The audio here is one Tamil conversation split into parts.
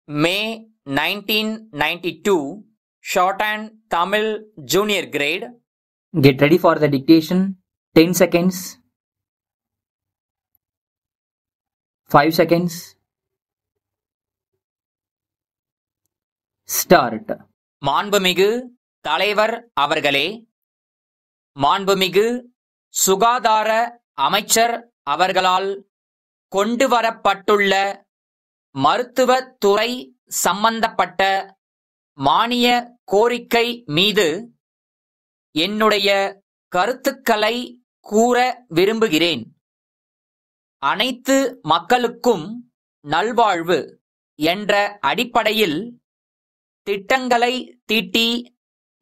May 1992, Shorthand Tamil Junior Grade. Get ready for the dictation. 10 seconds. 5 seconds. Start. மாண்புமிகு தலைவர் அவர்களே, மாண்புமிகு சுகாதார அமைச்சர் அவர்களால் கொண்டுவரப்பட்டுள்ள மருத்துவத் துறை சம்பந்தப்பட்ட மானிய கோரிக்கை மீது என்னுடைய கருத்துக்களை கூற விரும்புகிறேன். அனைத்து மக்களுக்கும் நல்வாழ்வு என்ற அடிப்படையில் திட்டங்களை தீட்டி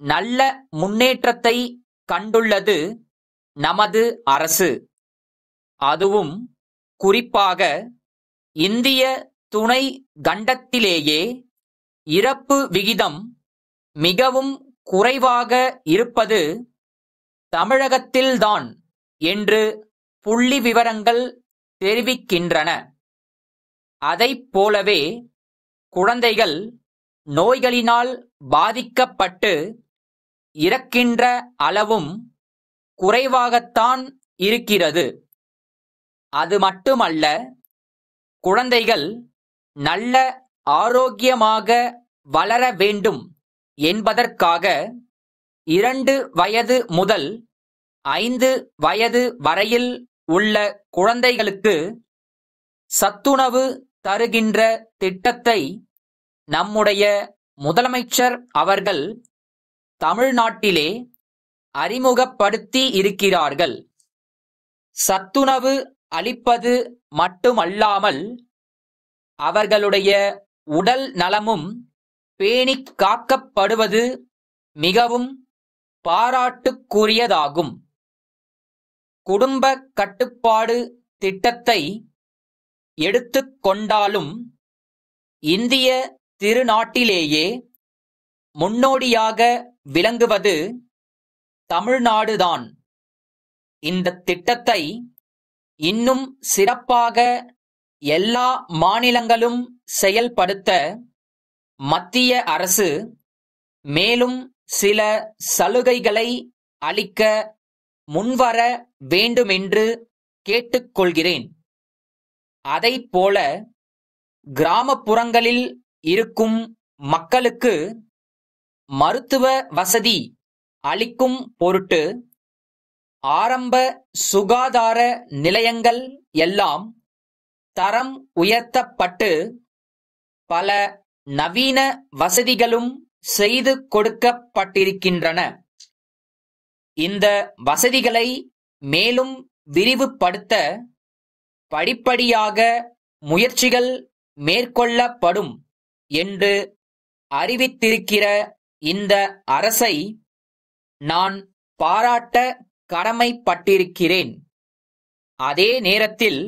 நல்ல முன்னேற்றத்தை கண்டுள்ளது நமது அரசு. அதுவும் குறிப்பாக இந்திய துணை கண்டத்திலேயே இறப்பு விகிதம் மிகவும் குறைவாக இருப்பது தமிழகத்தில்தான் என்று புள்ளி விவரங்கள் தெரிவிக்கின்றன. அதைப் போலவே குழந்தைகள் நோய்களினால் பாதிக்கப்பட்டு இறக்கின்ற அளவும் குறைவாகத்தான் இருக்கிறது. அது மட்டுமல்ல, குழந்தைகள் நல்ல ஆரோக்கியமாக வளர வேண்டும் என்பதற்காக 2 வயது முதல் 5 வயது வரையில் உள்ள குழந்தைகளுக்கு சத்துணவு தருகின்ற திட்டத்தை நம்முடைய முதலமைச்சர் அவர்கள் தமிழ்நாட்டிலே அறிமுகப்படுத்தி இருக்கிறார்கள். சத்துணவு அளிப்பது மட்டுமல்லாமல் அவர்களுடைய உடல் நலமும் பேணிக் காக்கப்படுவது மிகவும் பாராட்டுக்குரியதாகும். குடும்ப கட்டுப்பாடு திட்டத்தை எடுத்துக் கொண்டாலும் இந்திய திருநாட்டிலேயே முன்னோடியாக விளங்குவது தமிழ்நாடுதான். இந்த திட்டத்தை இன்னும் சிறப்பாக எல்லா மாநிலங்களும் செயல்படுத்த மத்திய அரசு மேலும் சில சலுகைகளை அளிக்க முன்வர வேண்டுமென்று கேட்டுக்கொள்கிறேன். அதைப்போல கிராமப்புறங்களில் இருக்கும் மக்களுக்கு மருத்துவ வசதி அளிக்கும் பொருட்டு ஆரம்ப சுகாதார நிலையங்கள் எல்லாம் தரம் உயர்த்தப்பட்டு பல நவீன வசதிகளும் செய்து கொடுக்கப்பட்டிருக்கின்றன. இந்த வசதிகளை மேலும் விரிவுபடுத்த படிப்படியாக முயற்சிகள் மேற்கொள்ளப்படும் என்று அறிவித்திருக்கிற இந்த அரசை நான் பாராட்ட கடமைப்பட்டிருக்கிறேன். அதே நேரத்தில்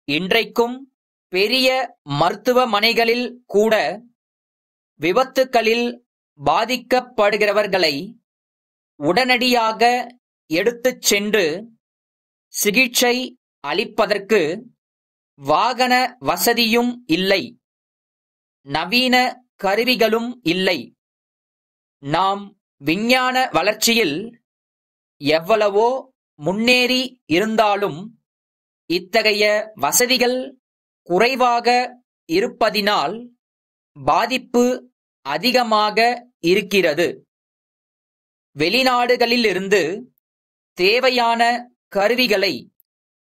இன்றைக்கும் பெரிய மருத்துவமனைகளில் கூட விபத்துக்களில் பாதிக்கப்படுகிறவர்களை உடனடியாக எடுத்துச் சென்று சிகிச்சை அளிப்பதற்கு வாகன வசதியும் இல்லை, நவீன கருவிகளும் இல்லை. நாம் விஞ்ஞான வளர்ச்சியில் எவ்வளவோ முன்னேறி இருந்தாலும் இத்தகைய வசதிகள் குறைவாக இருப்பதினால் பாதிப்பு அதிகமாக இருக்கிறது. வெளிநாடுகளிலிருந்து தேவையான கருவிகளை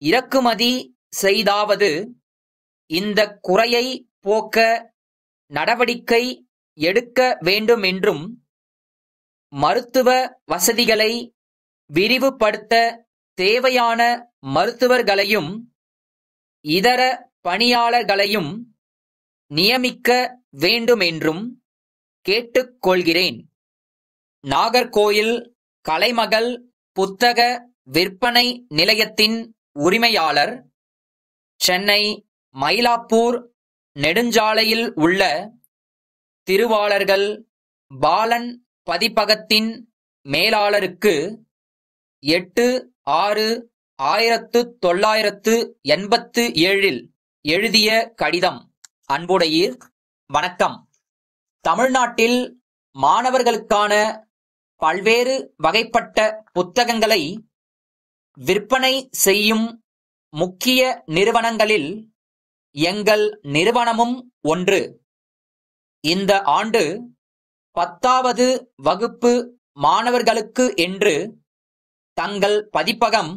இறக்குமதி செய்தாவது இந்த குறையை போக்க நடவடிக்கை எடுக்க வேண்டுமென்றும் மருத்துவ வசதிகளை விரிவுபடுத்த தேவையான மருத்துவர்களையும் இதர பணியாளர்களையும் நியமிக்க வேண்டுமென்றும் கேட்டுக்கொள்கிறேன். நாகர்கோயில் கலைமகள் புத்தக விற்பனை நிலையத்தின் உரிமையாளர், சென்னை மயிலாப்பூர் நெடுஞ்சாலையில் உள்ள திருவாளர்கள் பாலன் பதிப்பகத்தின் மேலாளருக்கு 8/6/1987 எழுதிய கடிதம். அன்புடையீர், வணக்கம். தமிழ்நாட்டில் மாணவர்களுக்கான பல்வேறு வகைப்பட்ட புத்தகங்களை விற்பனை செய்யும் முக்கிய நிறுவனங்களில் எங்கள் நிறுவனமும் ஒன்று. இந்த ஆண்டு 10வது வகுப்பு மாணவர்களுக்கு என்று தங்கள் பதிப்பகம்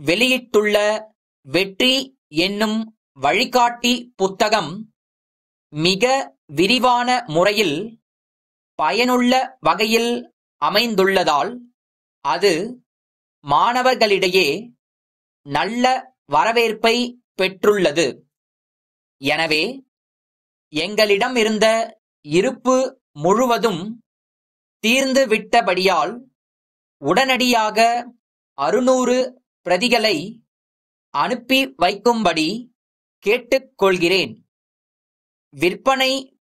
வெளியிட்டுள்ள வெற்றி என்னும் வழிகாட்டி புத்தகம் மிக விரிவான முறையில் பயனுள்ள வகையில் அமைந்துள்ளதால் அது மாணவர்களிடையே நல்ல வரவேற்பை பெற்றுள்ளது. எனவே எங்களிடம் இருந்த இருப்பு முழுவதும் தீர்ந்து விட்டபடியால் உடனடியாக 600 பிரதிகளை அனுப்பி வைக்கும்படி கேட்டுக்கொள்கிறேன். விற்பனை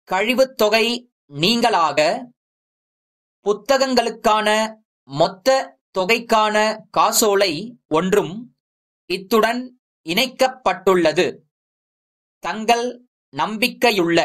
கழிவுத் தொகை நீங்கலாக புத்தகங்களுக்கான மொத்த தொகைக்கான காசோலை ஒன்றும் இத்துடன் இணைக்கப்பட்டுள்ளது. தங்கள் நம்பிக்கையுள்ள